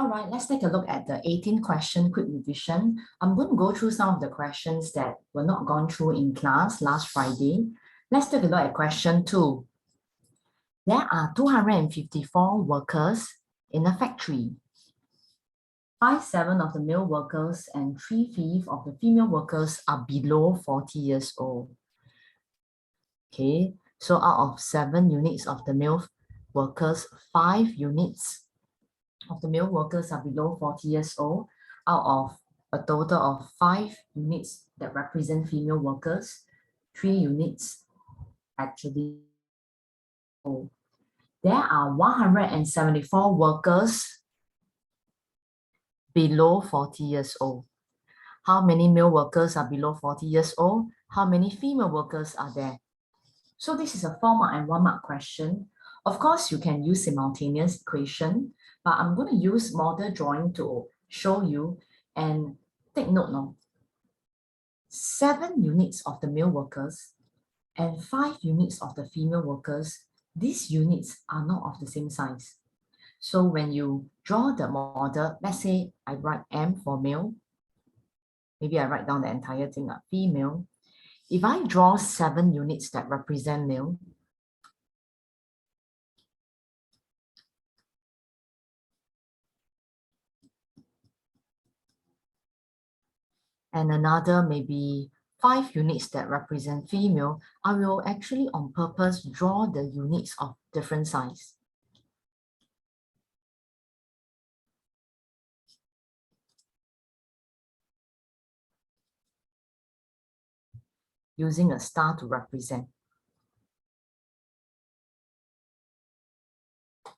All right, let's take a look at the 18 question quick revision. I'm going to go through some of the questions that were not gone through in class last Friday. Let's take a look at question 2. There are 254 workers in a factory. 5/7 of the male workers and 3/5 of the female workers are below 40 years old. Okay, so out of 7 units of the male workers, 5 units of the male workers are below 40 years old, out of a total of 5 units that represent female workers, 3 units actually old. There are 174 workers below 40 years old. How many male workers are below 40 years old? How many female workers are there? So this is a 4-mark and 1-mark question. Of course, you can use simultaneous equation, but I'm going to use model drawing to show you and take note now. 7 units of the male workers and 5 units of the female workers, these units are not of the same size. So when you draw the model, let's say I write M for male, maybe I write down the entire thing, female. If I draw 7 units that represent male, and another maybe 5 units that represent female, I will actually on purpose draw the units of different size. Using a star to represent.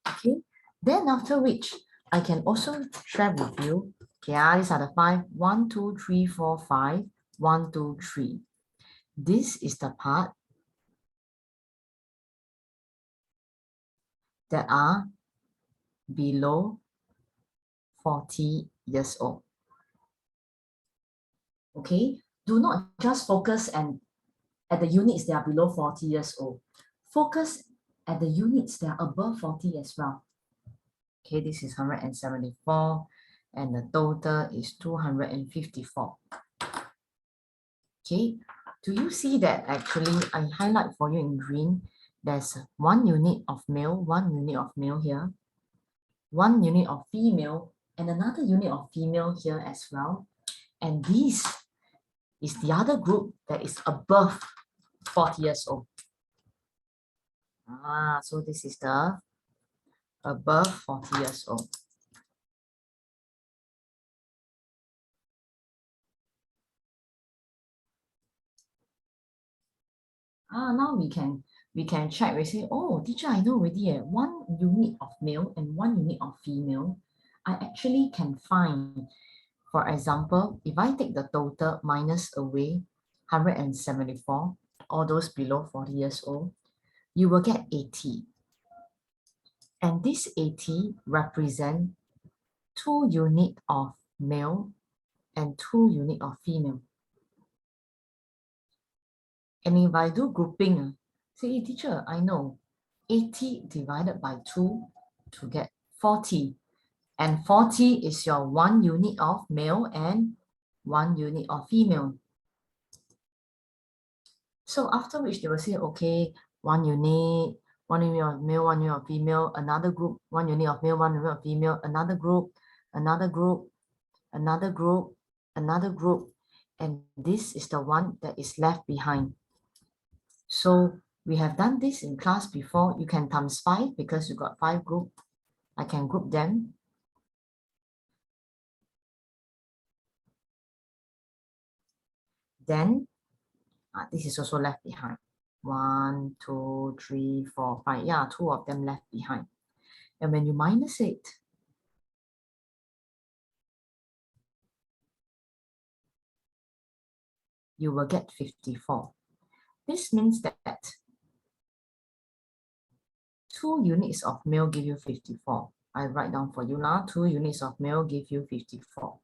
Okay, then after which I can also share with you. Okay, these are the 5. 1, 2, 3, 4, 5. 1, 2, 3. This is the part that are below 40 years old. Okay, do not just focus at the units that are below 40 years old. Focus at the units that are above 40 as well. Okay, this is 174 and the total is 254. Okay, do you see that actually I highlight for you in green? There's 1 unit of male, 1 unit of male here, 1 unit of female, and another unit of female here as well. And this is the other group that is above 40 years old. So this is the above 40 years old. Now we can check. We say, oh, teacher, I know already. 1 unit of male and 1 unit of female. I actually can find, for example, if I take the total minus away 174, all those below 40 years old, you will get 80. And this 80 represent 2 units of male and 2 units of female. And if I do grouping, say, hey, teacher, I know 80 divided by 2 to get 40. And 40 is your 1 unit of male and 1 unit of female. So after which they will say, okay, 1 unit, 1 unit of male, 1 unit of female, another group, 1 unit of male, 1 unit of female, another group, another group, another group, another group. And this is the one that is left behind. So we have done this in class before. You can times 5 because you got 5 groups. I can group them. Then this is also left behind. 1, 2, 3, 4, 5. Yeah, 2 of them left behind. And when you minus it, you will get 54. This means that 2 units of male give you 54. I write down for you now. 2 units of male give you 54.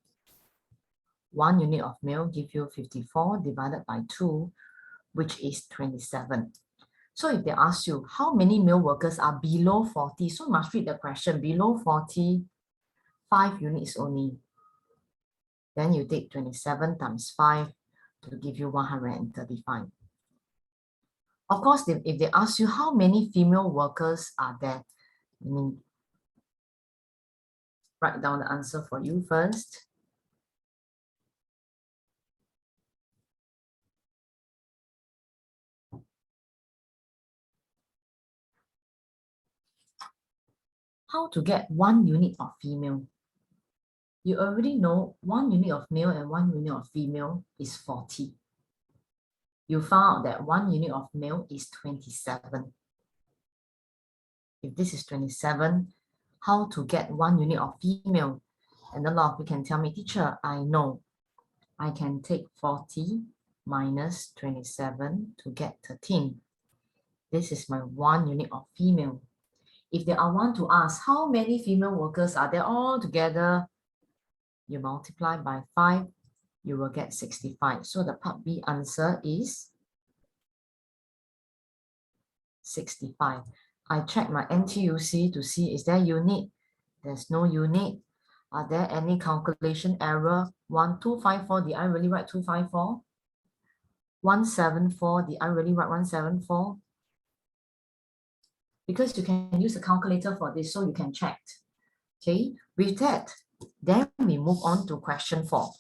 1 unit of male give you 54 divided by 2, which is 27. So if they ask you how many male workers are below 40, so must read the question below 40, 5 units only. Then you take 27 times 5 to give you 135. Of course, if they ask you how many female workers are there, I mean, write down the answer for you first. How to get 1 unit of female? You already know 1 unit of male and 1 unit of female is 40. You found out that 1 unit of male is 27. If this is 27, how to get 1 unit of female? And a lot of you can tell me, teacher, I know. I can take 40 minus 27 to get 13. This is my 1 unit of female. If they are want to ask how many female workers are there all together, you multiply by 5, you will get 65. So the part B answer is 65. I check my NTUC to see is there unit. There's no unit. Are there any calculation error? 1254, did I really write 254? 174, did I really write 174? Because you can use a calculator for this, so you can check. Okay, with that, then we move on to question 4.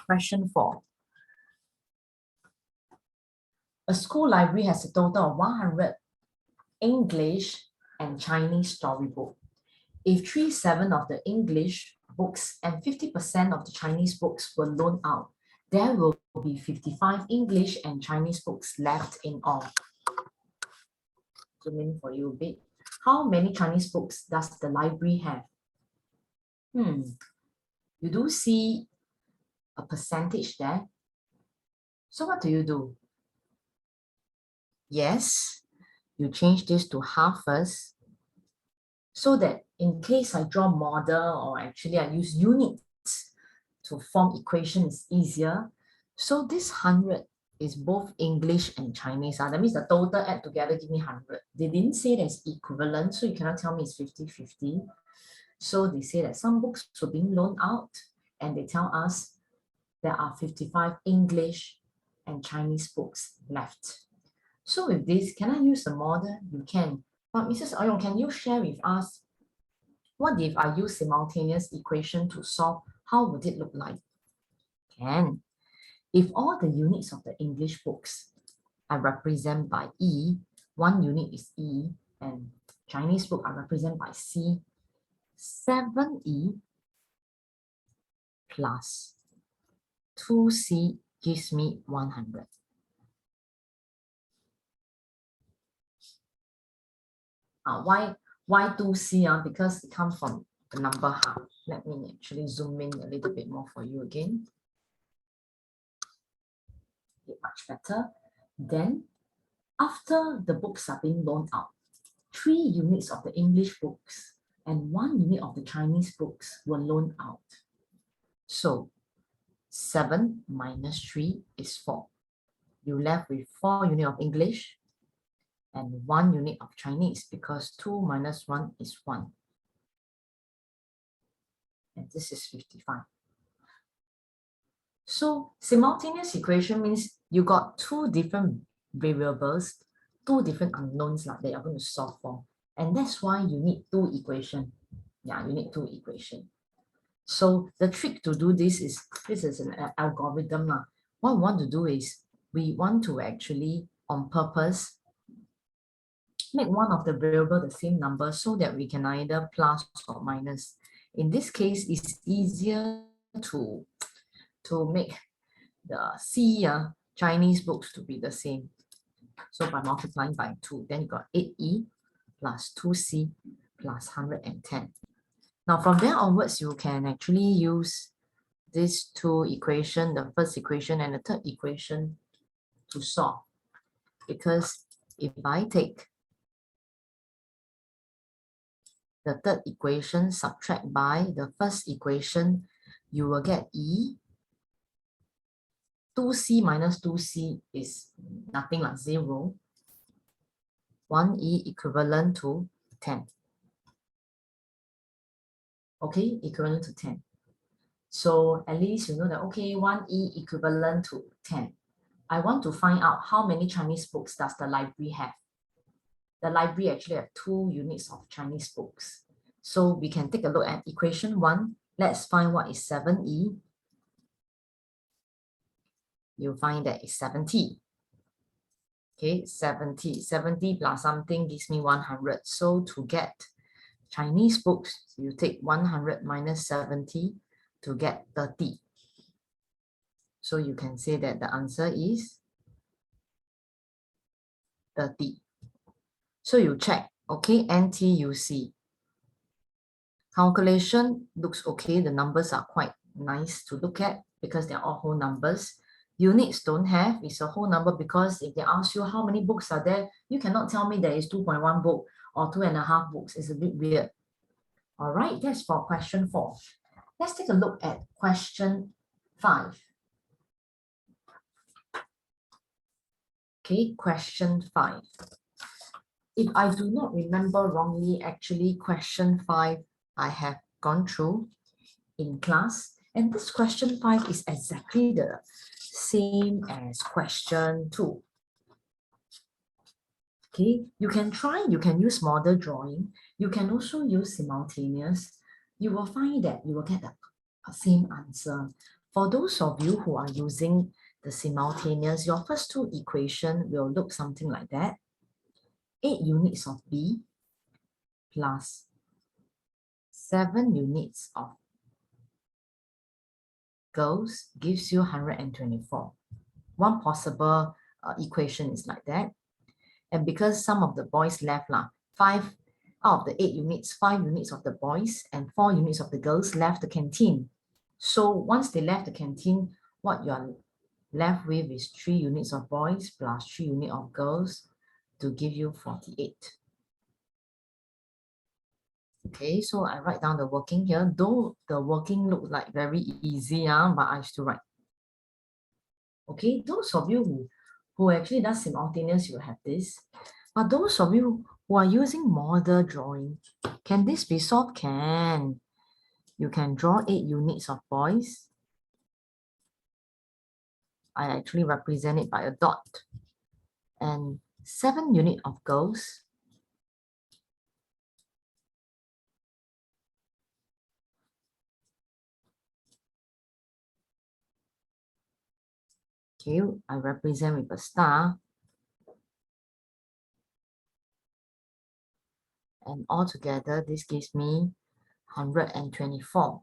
Question 4. A school library has a total of 100 English and Chinese storybook. If 37 of the English books and 50% of the Chinese books were loaned out, there will be 55 English and Chinese books left in all. Zoom in for you a bit. How many Chinese books does the library have? You do see a percentage there. So what do? Yes, you change this to half first, so that in case I draw model or actually I use units to form equation is easier. So this 100 is both English and Chinese. That means the total add together give me 100. They didn't say there's equivalent, so you cannot tell me it's 50-50. So they say that some books were being loaned out and they tell us there are 55 English and Chinese books left. So with this, can I use the model? You can. But Mrs. Oyong, can you share with us what if I use simultaneous equation to solve? How would it look like? Can. If all the units of the English books are represented by E, 1 unit is E, and Chinese book are represented by C, 7E plus 2C gives me 100. Why 2C? Because it comes from the number half. Let me actually zoom in a little bit more for you again. Much better. Then, after the books are being loaned out, 3 units of the English books and 1 unit of the Chinese books were loaned out. So, 7 minus 3 is 4. You left with 4 units of English and 1 unit of Chinese, because 2 minus 1 is 1. And this is 55. So simultaneous equation means you got 2 different variables, 2 different unknowns that you are going to solve for. And that's why you need 2 equations. Yeah, you need 2 equations. So the trick to do this is an algorithm. What we want to do is we want to actually, on purpose, make one of the variable the same number so that we can either plus or minus. In this case, it's easier to make the C Chinese books to be the same. So by multiplying by 2, then you got 8E plus 2C plus 110. Now from there onwards, you can actually use these 2 equations, the first equation and the third equation, to solve. Because if I take the third equation, subtract by the first equation, you will get E. 2C minus 2C is nothing like 0. 1E equivalent to 10. okay, equivalent to 10. So at least you know that, okay, 1E equivalent to 10. I want to find out how many Chinese books does the library have. The library actually have 2 units of Chinese books. So we can take a look at equation 1. Let's find what is 7E. You'll find that it's 70. Okay, 70. 70 plus something gives me 100. So to get Chinese books, you take 100 minus 70 to get 30. So you can say that the answer is 30. So you check, okay, NTUC. Calculation looks okay. The numbers are quite nice to look at because they're all whole numbers. Units don't have, it's a whole number because if they ask you how many books are there, you cannot tell me there is 2.1 book or 2.5 books. It's a bit weird. All right, that's for question 4. Let's take a look at question 5. Okay, question 5. If I do not remember wrongly, actually question 5 I have gone through in class, and this question 5 is exactly the same as question 2. Okay, you can use model drawing. You can also use simultaneous. You will find that you will get the same answer. For those of you who are using the simultaneous, your first 2 equation will look something like that. 8 units of B plus 7 units of girls gives you 124. One possible equation is like that. And because some of the boys left, 5 out of the 8 units, 5 units of the boys and 4 units of the girls left the canteen. So once they left the canteen, what you are left with is 3 units of boys plus 3 units of girls to give you 48. Okay, so I write down the working here. Though the working looks like very easy, but I still write. Okay, those of you who actually does simultaneous, you have this. But those of you who are using model drawing, can this be solved? Can. You can draw 8 units of boys. I actually represent it by a dot. And 7 units of girls. Okay, I represent with a star. And altogether, this gives me 124.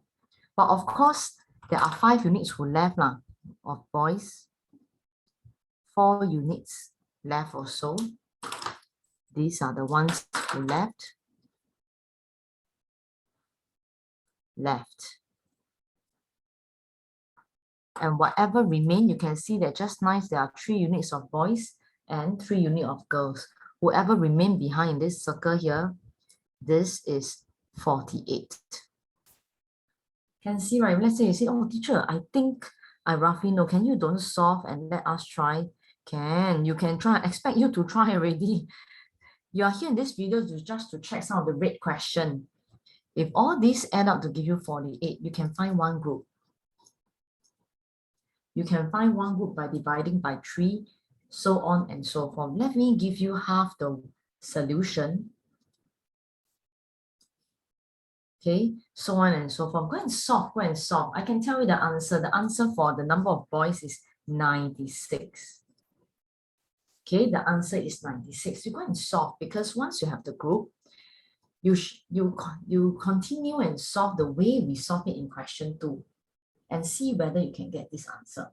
But of course, there are 5 units who left of boys. 4 units left also. These are the ones who left. And whatever remain, you can see that just nice, there are 3 units of boys and 3 units of girls. Whoever remain behind this circle here, this is 48. Can see, right? Let's say you say, oh, teacher, I think I roughly know. Can you don't solve and let us try? Can. You can try. I expect you to try already. You are here in this video just to check some of the red question. If all these add up to give you 48, you can find one group. You can find one group by dividing by 3, so on and so forth. Let me give you half the solution. Okay, so on and so forth. Go and solve. I can tell you the answer. The answer for the number of boys is 96. Okay, the answer is 96. You go and solve because once you have the group, you continue and solve the way we solve it in question 2 and see whether you can get this answer.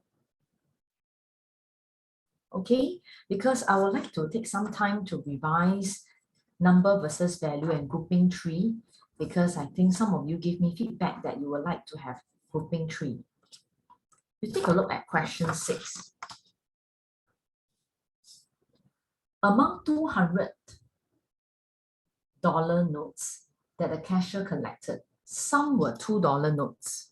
Okay, because I would like to take some time to revise number versus value and grouping tree, because I think some of you give me feedback that you would like to have grouping tree. You take a look at question 6. Among $200 notes that the cashier collected, some were $2 notes.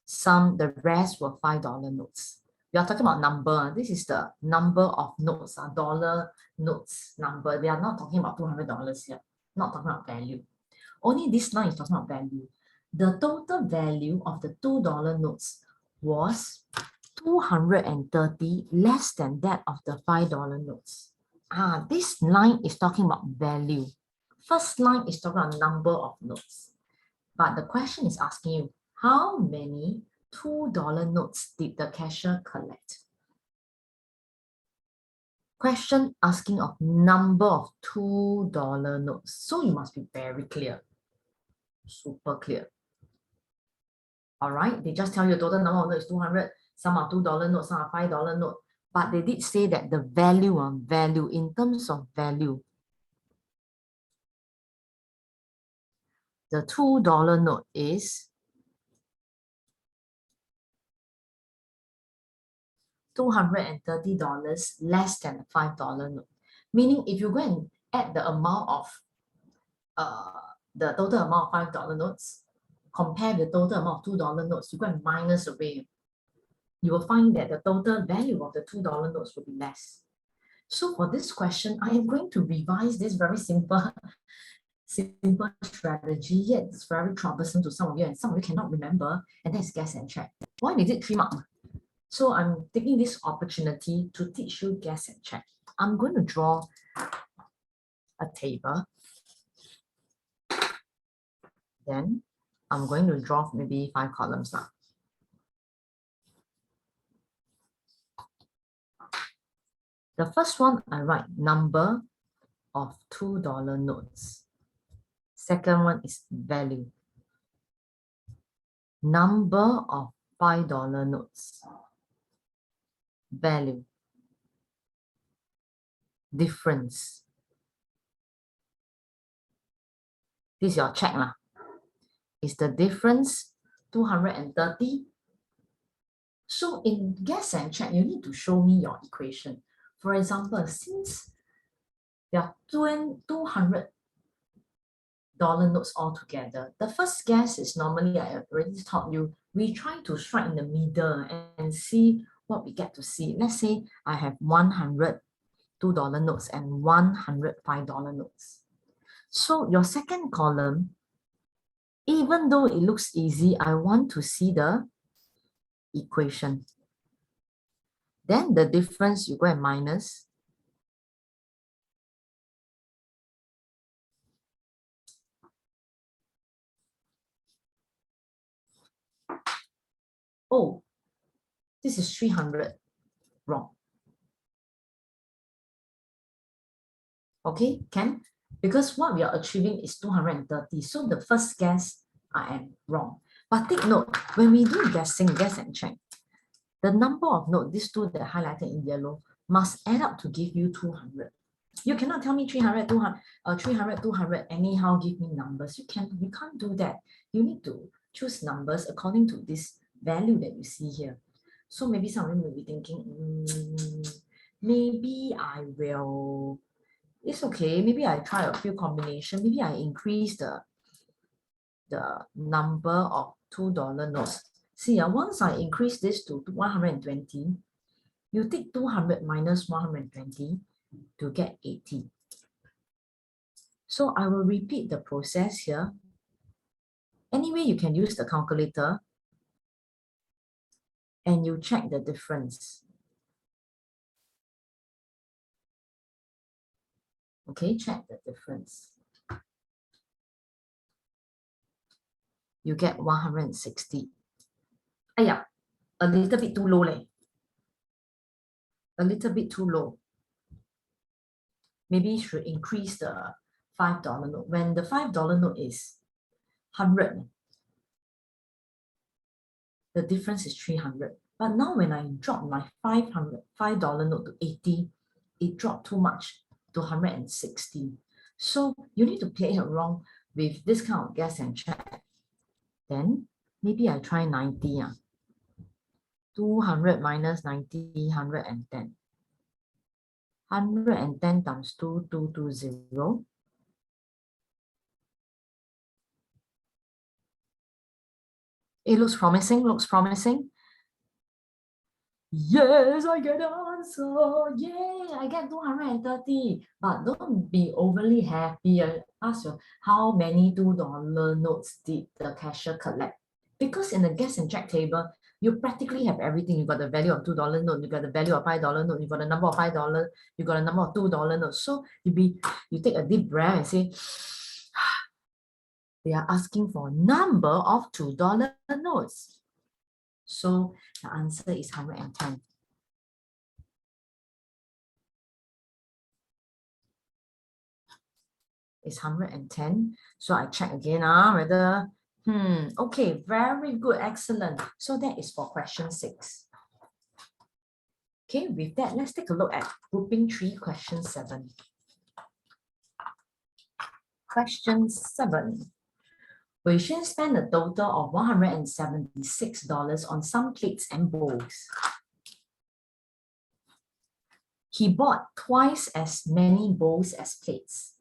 The rest were $5 notes. We are talking about number. This is the number of notes, dollar notes number. We are not talking about $200 here, not talking about value. Only this line is talking about value. The total value of the $2 notes was 230 less than that of the $5 notes. This line is talking about value. First line is talking about number of notes. But the question is asking you, how many $2 notes did the cashier collect? Question asking of number of $2 notes. So you must be very clear. Super clear. All right, they just tell you the total number of notes is 200. Some are $2 notes, some are $5 note. But they did say that the value in terms of value, the $2 note is $230 less than the $5 note. Meaning if you go and add the amount of the total amount of $5 notes, compare the total amount of $2 notes, you go and minus away, you will find that the total value of the $2 notes will be less. So for this question, I am going to revise this very simple strategy, yet it's very troublesome to some of you, and some of you cannot remember, and that's guess and check. Why is it 3 marks? So I'm taking this opportunity to teach you guess and check. I'm going to draw a table. Then I'm going to draw maybe 5 columns now. The first one, I write number of $2 notes. Second one is value. Number of $5 notes. Value. Difference. This is your check lah. Is the difference 230? So in guess and check, you need to show me your equation. For example, since there are $200 notes altogether, the first guess is normally, I already taught you, we try to strike in the middle and see what we get to see. Let's say I have 100 $2 notes and 100 $5 notes. So your second column, even though it looks easy, I want to see the equation. Then the difference, you go and minus. Oh, this is 300. Wrong. Okay, can? Because what we are achieving is 230. So the first guess, I am wrong. But take note, when we do guess and check, the number of notes, these two that are highlighted in yellow, must add up to give you 200. You cannot tell me 300, 200, anyhow give me numbers. You can't do that. You need to choose numbers according to this value that you see here. So maybe some of you may be thinking, maybe I will, it's okay, maybe I try a few combinations, maybe I increase the number of $2 notes. See, once I increase this to 120, you take 200 minus 120 to get 80. So I will repeat the process here. Anyway, you can use the calculator and you check the difference. Okay, check the difference. You get 160. Ayah, a little bit too low leh. A little bit too low. Maybe you should increase the $5 note. When the $5 note is 100, the difference is 300. But now when I drop my $5 note to 80, it dropped too much to 160. So you need to play around with this kind of guess and check. Then maybe I try 90. 200 minus 90, 110. 110 times 2, 220. It looks promising, Yes, I get the answer. Yay, I get 230. But don't be overly happy. Ask you, how many $2 notes did the cashier collect? Because in the guess and check table, you practically have everything. You got the value of $2 note, you got the value of $5 note, you got the number of $5, you got a number of $2 notes. So you take a deep breath and say, they are asking for a number of $2 notes. So the answer is 110. It's 110. So I check again whether, okay, very good, excellent. So that is for question 6. Okay, with that, let's take a look at grouping 3, question 7. Question 7. Wei Xuan spent a total of $176 on some plates and bowls. He bought twice as many bowls as plates.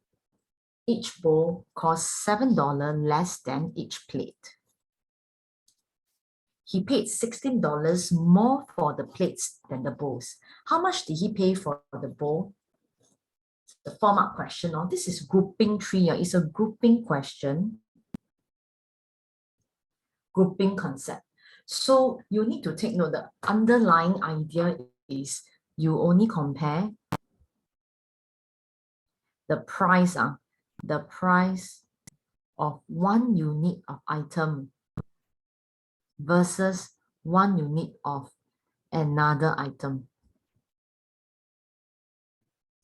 Each bowl cost $7 less than each plate. He paid $16 more for the plates than the bowls. How much did he pay for the bowl? The form-up question. This is grouping 3. It's a grouping question. Grouping concept. So you need to take note, the underlying idea is you only compare the price of one unit of item versus one unit of another item.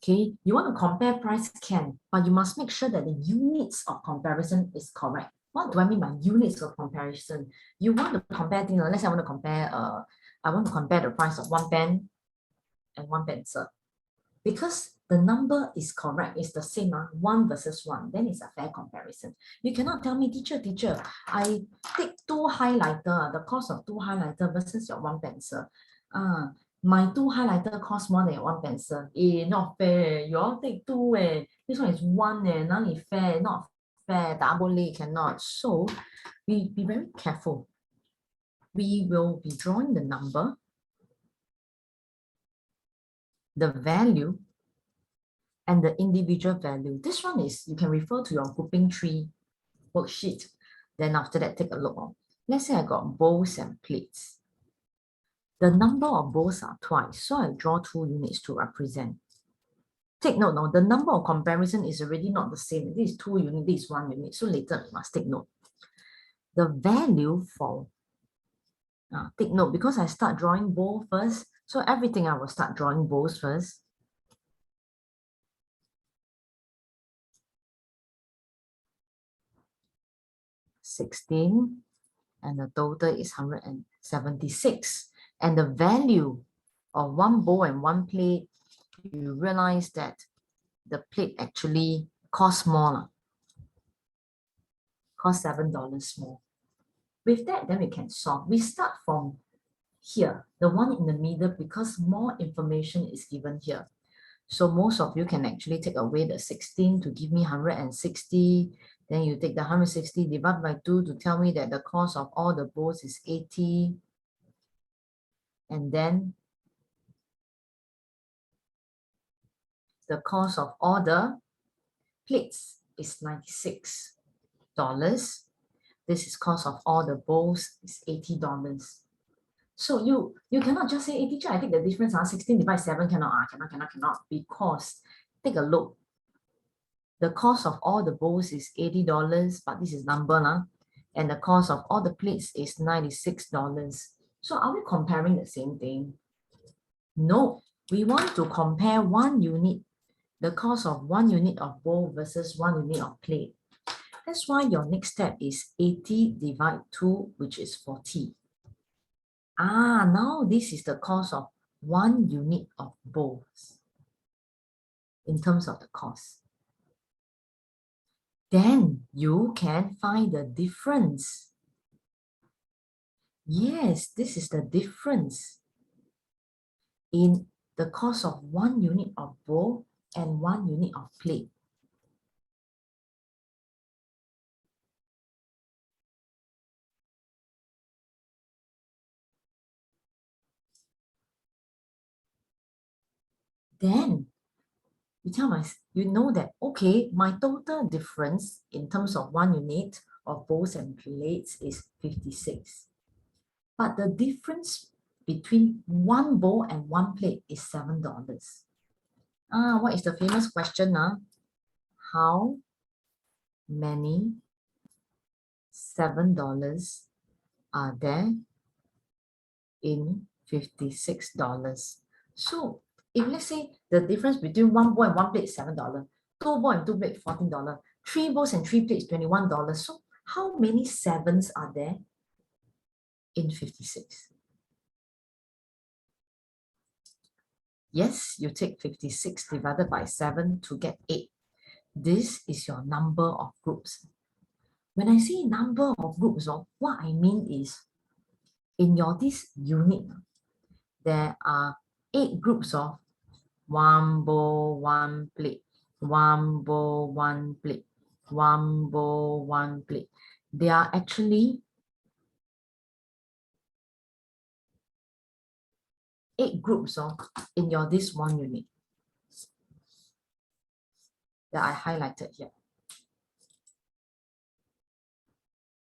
Okay, you want to compare price, can, but you must make sure that the units of comparison is correct. What do I mean by units of comparison? You want to compare things, let's say I want to compare the price of one pen and one pencil. Because the number is correct, it's the same, 1 versus 1, then it's a fair comparison. You cannot tell me, teacher, I take 2 highlighter, the cost of 2 highlighter versus your 1 pencil. My 2 highlighter cost more than your 1 pencil. Not fair. You all take 2, this one is 1, not fair, not fair, double cannot. So be very careful. We will be drawing the number, the value, and the individual value. This one is, you can refer to your grouping 3 worksheet. Then after that, take a look. Let's say I got bowls and plates. The number of bowls are twice, so I draw 2 units to represent. Take note now, the number of comparison is already not the same. This is 2 units, this is 1 unit. So later you must take note. The value for, take note, because I start drawing bowl first, so everything I will start drawing bowls first. $16, and the total is $176. And the value of 1 bowl and 1 plate, you realize that the plate actually costs more, cost $7 more. With that, then we can solve. We start from here, the one in the middle, because more information is given here. So most of you can actually take away the 16 to give me 160. Then you take the 160 divided by 2 to tell me that the cost of all the bowls is 80. And then the cost of all the plates is $96. This is cost of all the bowls is $80. So you cannot just say, hey, teacher, I take the difference, 16 divided by 7, cannot, because take a look. The cost of all the bowls is $80, but this is number, and the cost of all the plates is $96. So are we comparing the same thing? No, we want to compare 1 unit, the cost of 1 unit of bowl versus 1 unit of plate. That's why your next step is 80 divided 2, which is 40. Now this is the cost of 1 unit of bowls in terms of the cost. Then you can find the difference. Yes, this is the difference in the cost of 1 unit of bowl and 1 unit of plate. then you know that, okay, my total difference in terms of 1 unit of bowls and plates is 56. But the difference between one bowl and one plate is $7. What is the famous question? How many $7 are there in $56? So if let's say the difference between one bowl and one plate is $7, two bowl and two plate $14, three bowls and three plates $21. So how many sevens are there in 56? Yes, you take 56 divided by 7 to get 8. This is your number of groups. When I say number of groups, what I mean is in this unit, there are 8 groups of one bowl, one plate, one bowl, one plate, one bowl, one plate. There are actually 8 groups in this one unit that I highlighted here.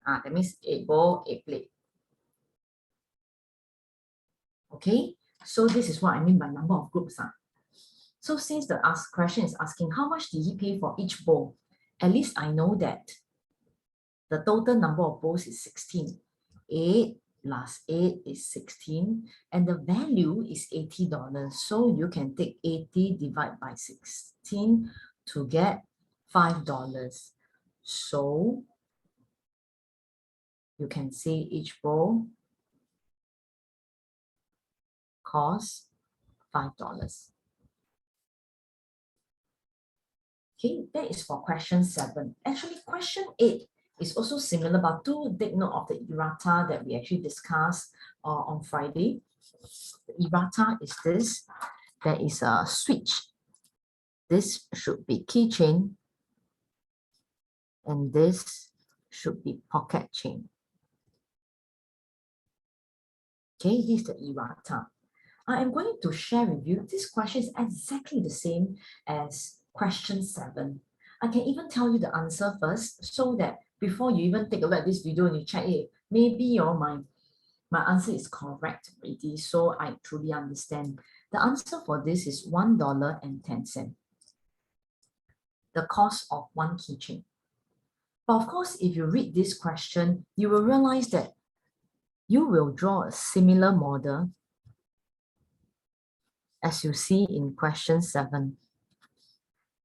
That means 8 bowl, 8 plate. Okay, so this is what I mean by number of groups. So since the question is asking how much did he pay for each bowl, at least I know that the total number of bowls is 16. 8 plus 8 is 16, and the value is $80. So you can take 80 divided by 16 to get $5. So you can say each bowl costs $5. Okay, that is for question 7. Actually, question 8 is also similar, but do take note of the errata that we actually discussed on Friday. The errata is this. There is a switch. This should be keychain, and this should be pocket chain. Okay, this is the errata. I am going to share with you, this question is exactly the same as question 7. I can even tell you the answer first, so that before you even take a look at this video and you check it, maybe my answer is correct already, so I truly understand. The answer for this is $1.10. The cost of one keychain. But of course, if you read this question, you will realize that you will draw a similar model as you see in question 7,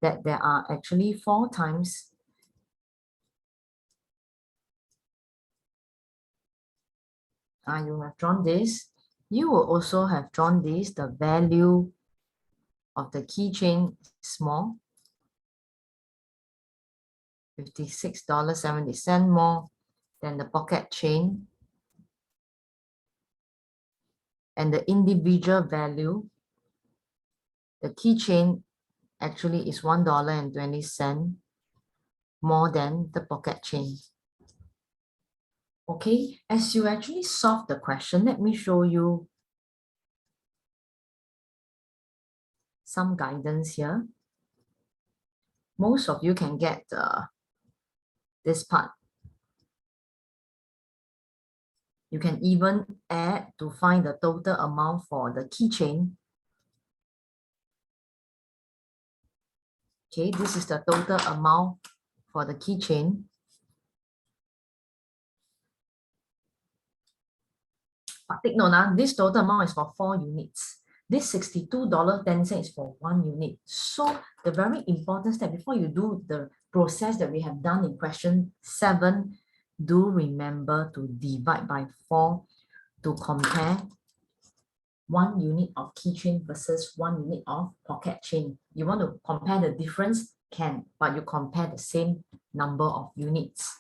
that there are actually 4 times you have drawn this. You will also have drawn this, the value of the keychain small, $56.70 more than the pocket chain, and the individual value, the keychain actually is $1.20 more than the pocket chain. Okay, as you actually solve the question, let me show you some guidance here. Most of you can get this part. You can even add to find the total amount for the keychain. Okay, this is the total amount for the keychain. But take note, this total amount is for 4 units. This $62.10 is for 1 unit. So the very important step before you do the process that we have done in question 7, do remember to divide by 4 to compare 1 unit of keychain versus 1 unit of pocket chain. You want to compare the difference? Can, but you compare the same number of units.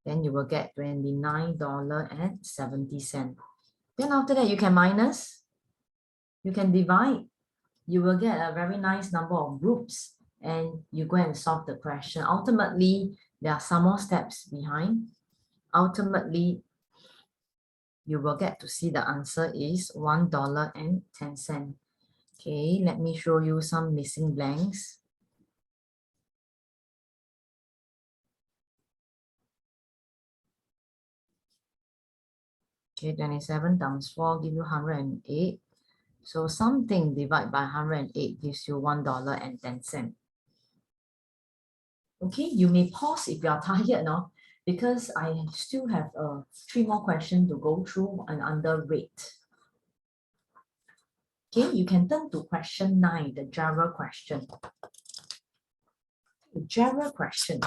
Then you will get $29.70. Then after that, you can minus, you can divide, you will get a very nice number of groups, and you go and solve the question. Ultimately, there are some more steps behind. Ultimately, you will get to see the answer is $1.10. Okay, let me show you some missing blanks. Okay, 27 times 4 give you 108. So something divided by 108 gives you $1.10. Okay, you may pause if you are tired now, because I still have 3 more questions to go through and under rate. Okay, you can turn to question 9, the general question. General question.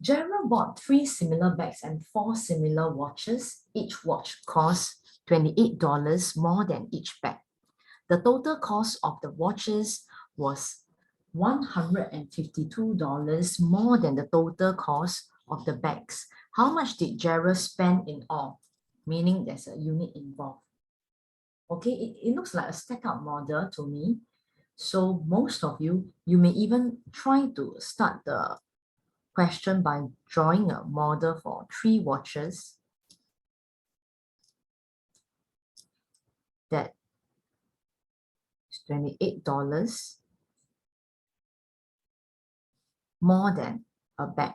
Gerald bought 3 similar bags and 4 similar watches. Each watch costs $28 more than each bag. The total cost of the watches was $152 more than the total cost of the bags. How much did Gerald spend in all? Meaning there's a unit involved. Okay, it looks like a stack-up model to me. So most of you may even try to start the question by drawing a model for 3 watches that is $28 more than a bag.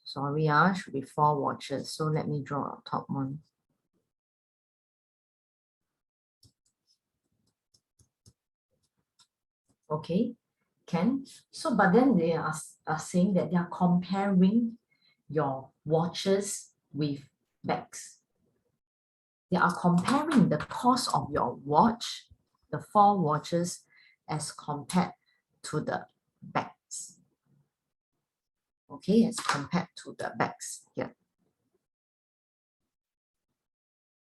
Sorry, should be 4 watches. So let me draw a top one. Okay, can. So, but then they are saying that they are comparing your watches with bags. They are comparing the cost of your watch, the 4 watches, as compared to the bags. Okay, as compared to the bags here.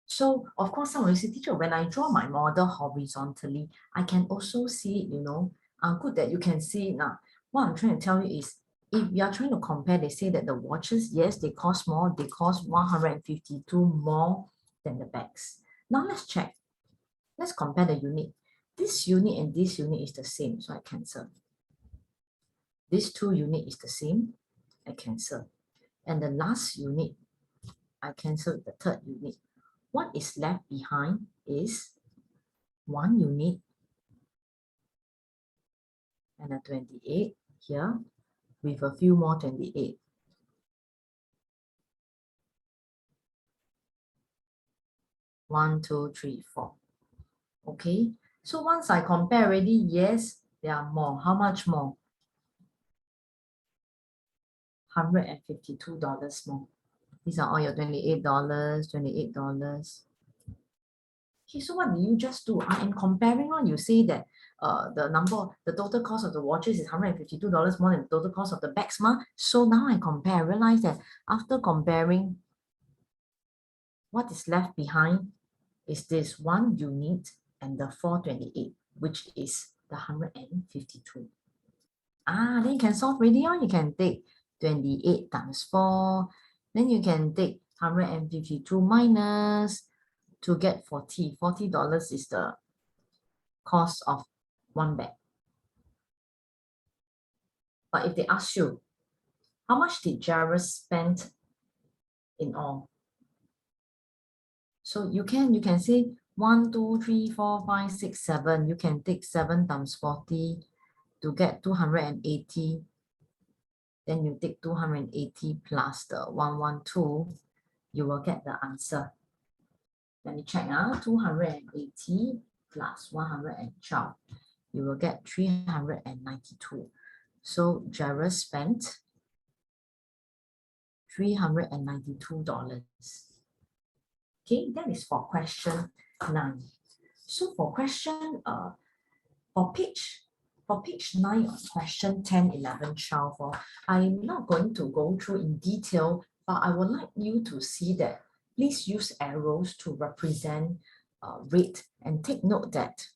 So, of course, some of you say, teacher, when I draw my model horizontally, I can also see it, good that you can see it now. What I'm trying to tell you is, if you are trying to compare, they say that the watches, yes, they cost more, they cost 152 more than the bags. Now let's check. Let's compare the unit. This unit and this unit is the same, so I cancel. These 2 unit is the same, I cancel. And the last unit, I cancel the 3rd unit. What is left behind is 1 unit and a 28 here with a few more 28. One, two, three, 4. Okay, so once I compare already, yes, there are more. How much more? $152 more. These are all your $28, $28. Okay, so what do you just do? I am comparing on. You say that the total cost of the watches is $152 more than the total cost of the bags. So now I compare. I realize that after comparing, what is left behind is this 1 unit and the 428, which is the 152. Then you can solve already. You can take 28 times 4. Then you can take 152 minus to get 40. $40 is the cost of 1 bag. But if they ask you, how much did Jairus spend in all? So you can say 1, 2, 3, 4, 5, 6, 7. You can take 7 times 40 to get 280. Then you take 280 plus the 112. You will get the answer. Let me check. 280 plus 112. You will get 392. So Jairus spent $392. Okay, that is for question 9. So for question for page 9 of question 10, 11, 12, I'm not going to go through in detail, but I would like you to see that please use arrows to represent rate, and take note that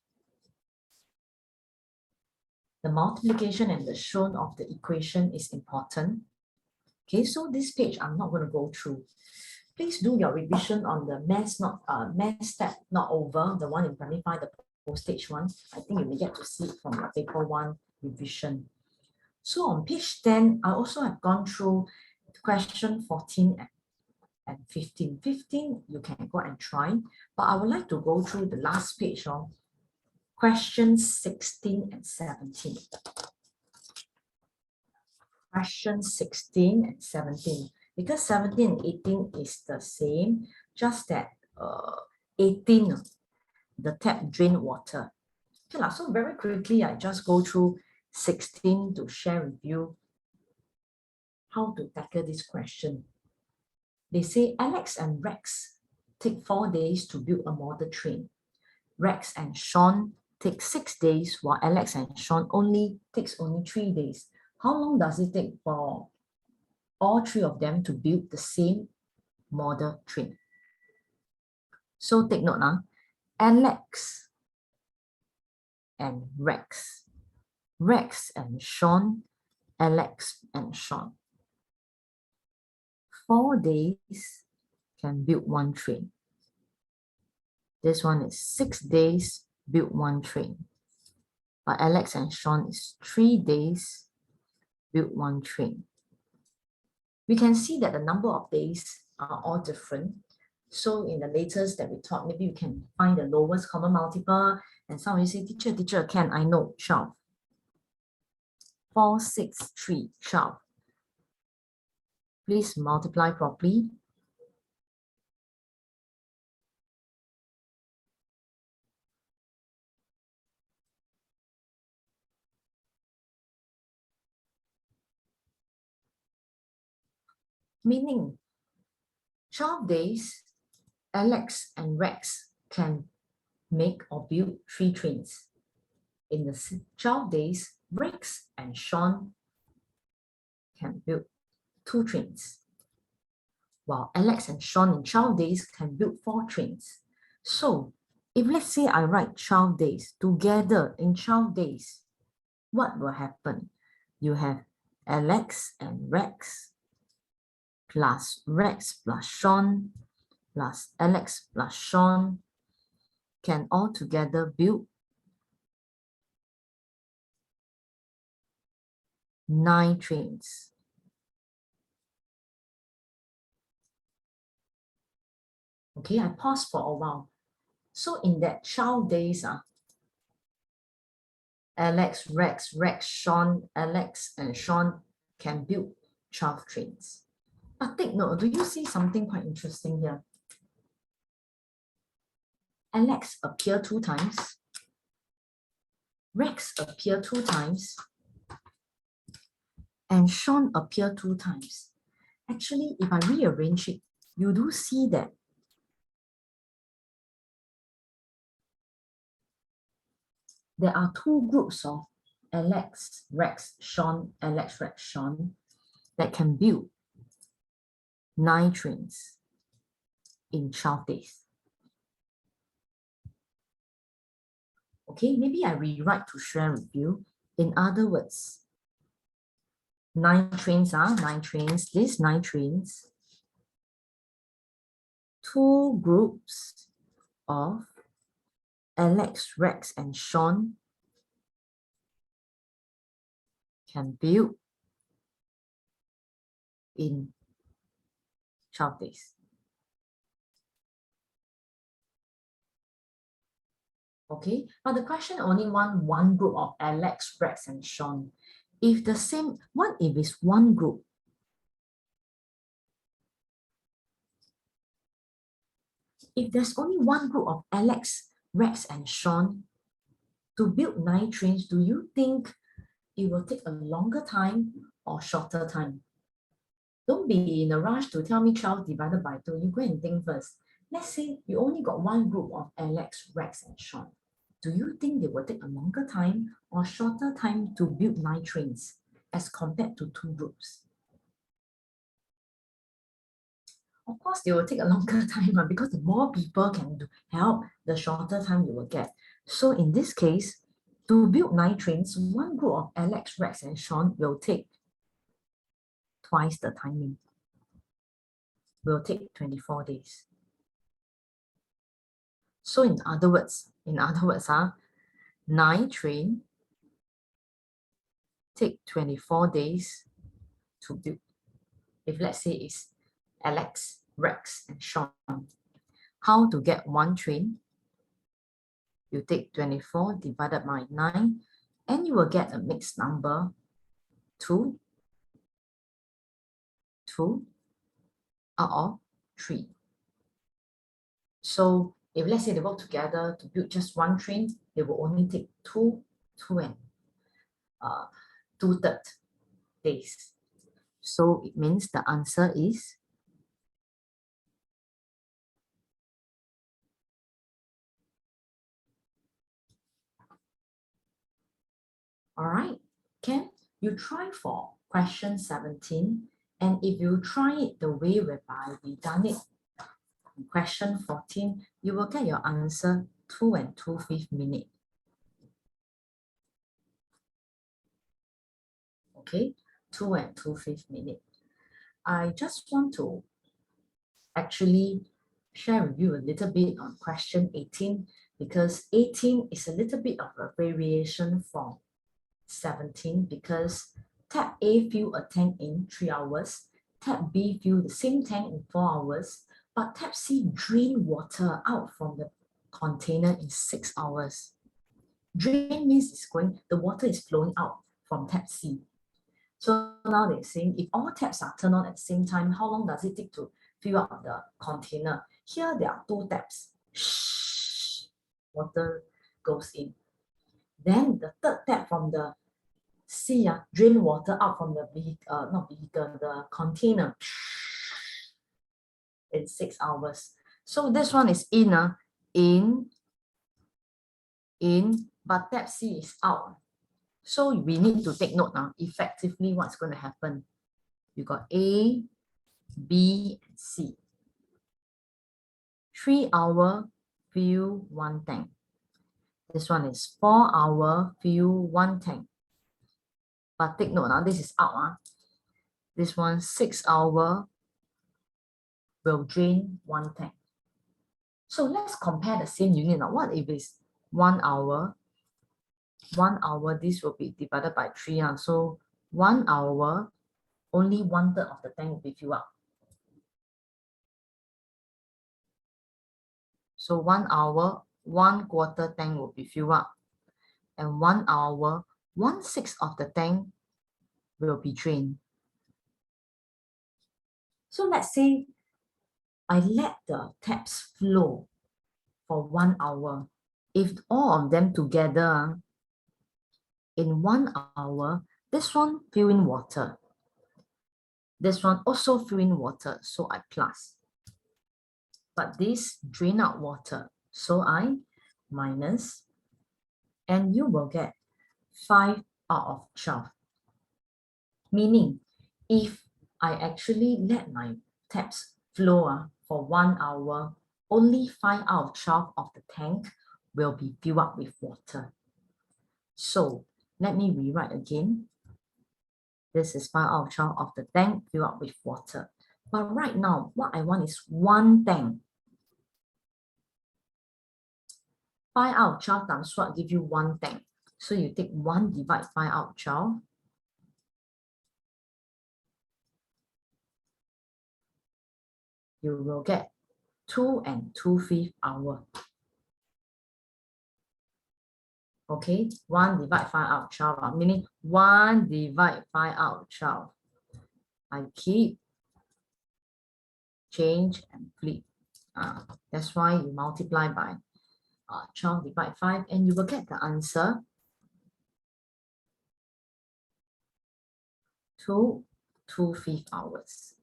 the multiplication and the shown of the equation is important. Okay, so this page I'm not going to go through. Please do your revision on the math step not over, the one in primary 5, the postage one. I think you may get to see it from your paper 1 revision. So on page 10, I also have gone through question 14 and 15. 15, you can go and try, but I would like to go through the last page of questions 16 and 17. Question 16 and 17. Because 17 and 18 is the same, just that 18, the tap drain water. Okay, so very quickly, I just go through 16 to share with you how to tackle this question. They say Alex and Rex take 4 days to build a model train. Rex and Sean take 6 days, while Alex and Sean takes only 3 days. How long does it take for all 3 of them to build the same model train? So take note now. Alex and Rex. Rex and Sean. Alex and Sean. 4 days can build one train. This one is 6 days, build one train. But Alex and Sean is 3 days, build one train. We can see that the number of days are all different. So in the latest that we taught, maybe you can find the lowest common multiple. And some of you say, teacher, can I know 12? 4, 6, 3, 12. Please multiply properly. Meaning, 12 days, Alex and Rex can make or build 3 trains. In the 12 days, Rex and Sean can build 2 trains, while Alex and Sean in 12 days can build 4 trains. So if let's say I write 12 days together in 12 days, what will happen? You have Alex and Rex plus Rex plus Sean plus Alex plus Sean can all together build 9 trains. Okay, I pause for a while. So in that 12 days, Alex, Rex, Sean, Alex, and Sean can build 12 trains. But take note, do you see something quite interesting here? Alex appear 2 times. Rex appear 2 times. And Sean appear 2 times. Actually, if I rearrange it, you do see that there are 2 groups of Alex, Rex, Sean, Alex, Rex, Sean that can build 9 trains in 12 days. Okay, maybe I rewrite to share with you. In other words, 9 trains are 9 trains. These 9 trains, 2 groups of Alex, Rex, and Sean can build in 12 days. Okay, but the question only want one group of Alex, Rex, and Sean. If the same, what if it's one group? If there's only one group of Alex, Rex, and Sean to build 9 trains, do you think it will take a longer time or shorter time? Don't be in a rush to tell me 12 divided by 2. You go and think first. Let's say you only got one group of Alex, Rex, and Sean. Do you think they will take a longer time or shorter time to build 9 trains as compared to 2 groups? Of course, they will take a longer time because the more people can help, the shorter time you will get. So in this case, to build 9 trains, one group of Alex, Rex, and Sean will take twice the timing. Will take 24 days. So in other words, 9 train take 24 days to build. If let's say it's Alex, Rex, and Sean, how to get one train? You take 24 divided by 9, and you will get a mixed number 2 out of 3. So if let's say they work together to build just one train, they will only take 2 and 2/3 days. So it means the answer is all right. Can you try for question 17? And if you try it the way whereby we done it in question 14, you will get your answer 2 and 2/5 minute. Okay, 2 and 2/5 minute. I just want to actually share with you a little bit on question 18, because 18 is a little bit of a variation from 17, because Tab A fill a tank in 3 hours, Tab B fill the same tank in 4 hours, but Tab C drain water out from the container in 6 hours. Drain means the water is flowing out from Tab C. So now they're saying if all taps are turned on at the same time, how long does it take to fill up the container? Here there are 2 taps. Shh, water goes in. Then the 3rd tap from the C, drain water out from the the container in 6 hours. So this one is in, but tap C is out. So we need to take note now, effectively what's going to happen. You got A, B, and C. 3 hour fill 1 tank. This one is 4 hour fill 1 tank. But take note now, this is out. This one 6 hour will drain 1 tank. So let's compare the same unit now. What if it's 1 hour? 1 hour, this will be divided by 3. So 1 hour, only 1/3 of the tank will be filled up. So 1 hour, 1/4 tank will be filled up. And 1 hour, 1/6 of the tank will be drained. So let's say I let the taps flow for 1 hour. If all of them together, in 1 hour, this one fill in water. This one also fill in water, so I plus. But this drain out water, so I minus. And you will get 5 out of 12. Meaning, if I actually let my taps flow for 1 hour, only 5 out of 12 of the tank will be filled up with water. So let me rewrite again. This is 5 out of 12 of the tank filled up with water. But right now, what I want is 1 tank. 5 out of 12 times what give you 1 tank. So you take 1 divide 5 out of 12. You will get 2 and 2/5 hour. Okay, 1 divide 5 out of 12, meaning 1 divide 5 out of 12. I keep, change, and flip. That's why you multiply by 12 divide 5, and you will get the answer 2 2/5 hours.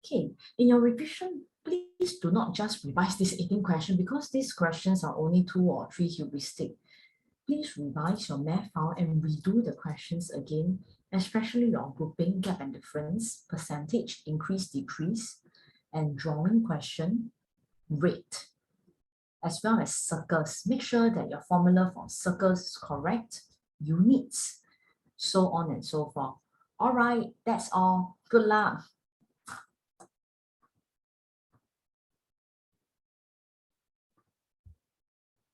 Okay, in your revision, please do not just revise this 18 question, because these questions are only 2 or 3 heuristic. Please revise your math file and redo the questions again, especially your grouping, gap and difference, percentage, increase, decrease, and drawing question, rate, as well as circles. Make sure that your formula for circles is correct, units, so on and so forth. All right, that's all. Good luck.